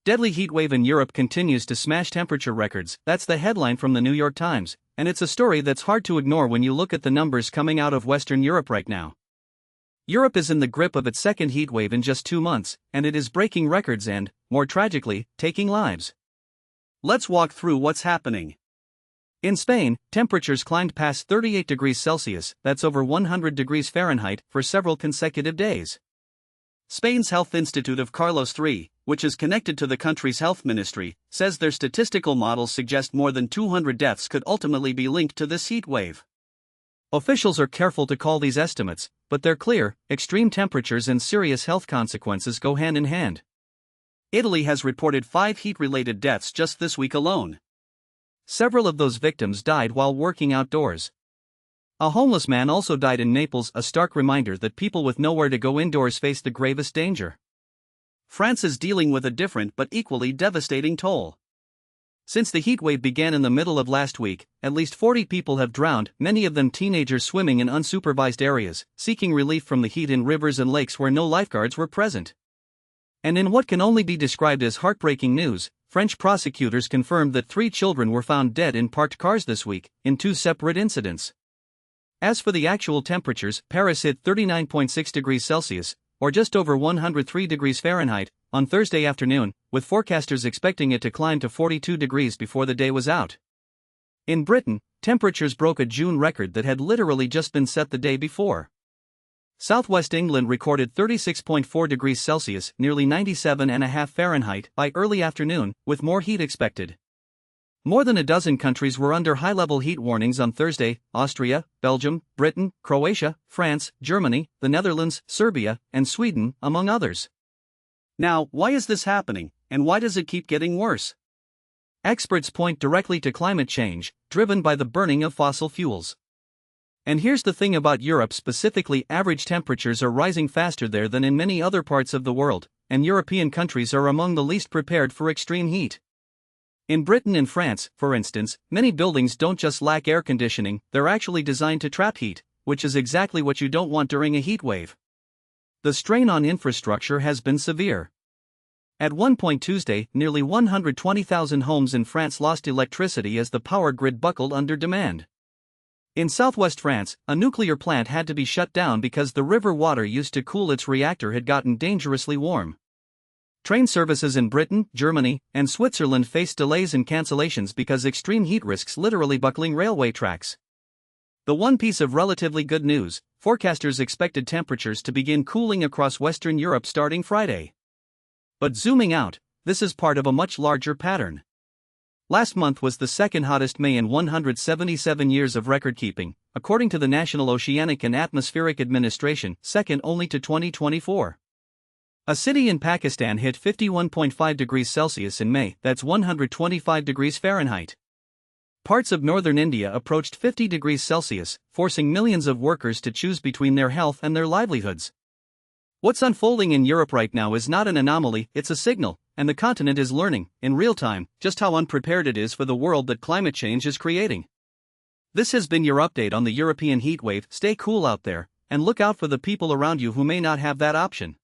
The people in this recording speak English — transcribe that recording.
Deadly heatwave in Europe continues to smash temperature records. That's the headline from the New York Times, and it's a story that's hard to ignore when you look at the numbers coming out of Western Europe right now. Europe is in the grip of its second heatwave in just 2 months, and it is breaking records and, more tragically, taking lives. Let's walk through what's happening. In Spain, temperatures climbed past 38 degrees Celsius, that's over 100 degrees Fahrenheit, for several consecutive days. Spain's Health Institute of Carlos III, which is connected to the country's health ministry, says their statistical models suggest more than 200 deaths could ultimately be linked to this heat wave. Officials are careful to call these estimates, but they're clear: extreme temperatures and serious health consequences go hand in hand. Italy has reported 5 heat-related deaths just this week alone. Several of those victims died while working outdoors. A homeless man also died in Naples, a stark reminder that people with nowhere to go indoors face the gravest danger. France is dealing with a different but equally devastating toll. Since the heatwave began in the middle of last week, at least 40 people have drowned, many of them teenagers swimming in unsupervised areas, seeking relief from the heat in rivers and lakes where no lifeguards were present. And in what can only be described as heartbreaking news, French prosecutors confirmed that 3 children were found dead in parked cars this week, in 2 separate incidents. As for the actual temperatures, Paris hit 39.6 degrees Celsius, or just over 103 degrees Fahrenheit, on Thursday afternoon, with forecasters expecting it to climb to 42 degrees before the day was out. In Britain, temperatures broke a June record that had literally just been set the day before. Southwest England recorded 36.4 degrees Celsius, nearly 97.5 Fahrenheit, by early afternoon, with more heat expected. More than a dozen countries were under high-level heat warnings on Thursday: Austria, Belgium, Britain, Croatia, France, Germany, the Netherlands, Serbia, and Sweden, among others. Now, why is this happening, and why does it keep getting worse? Experts point directly to climate change, driven by the burning of fossil fuels. And here's the thing about Europe specifically: average temperatures are rising faster there than in many other parts of the world, and European countries are among the least prepared for extreme heat. In Britain and France, for instance, many buildings don't just lack air conditioning, they're actually designed to trap heat, which is exactly what you don't want during a heat wave. The strain on infrastructure has been severe. At one point Tuesday, nearly 120,000 homes in France lost electricity as the power grid buckled under demand. In southwest France, a nuclear plant had to be shut down because the river water used to cool its reactor had gotten dangerously warm. Train services in Britain, Germany, and Switzerland faced delays and cancellations because extreme heat risks literally buckling railway tracks. The one piece of relatively good news: forecasters expected temperatures to begin cooling across Western Europe starting Friday. But zooming out, this is part of a much larger pattern. Last month was the second hottest May in 177 years of record-keeping, according to the National Oceanic and Atmospheric Administration, second only to 2024. A city in Pakistan hit 51.5 degrees Celsius in May, that's 125 degrees Fahrenheit. Parts of northern India approached 50 degrees Celsius, forcing millions of workers to choose between their health and their livelihoods. What's unfolding in Europe right now is not an anomaly, it's a signal, and the continent is learning, in real time, just how unprepared it is for the world that climate change is creating. This has been your update on the European heatwave. Stay cool out there, and look out for the people around you who may not have that option.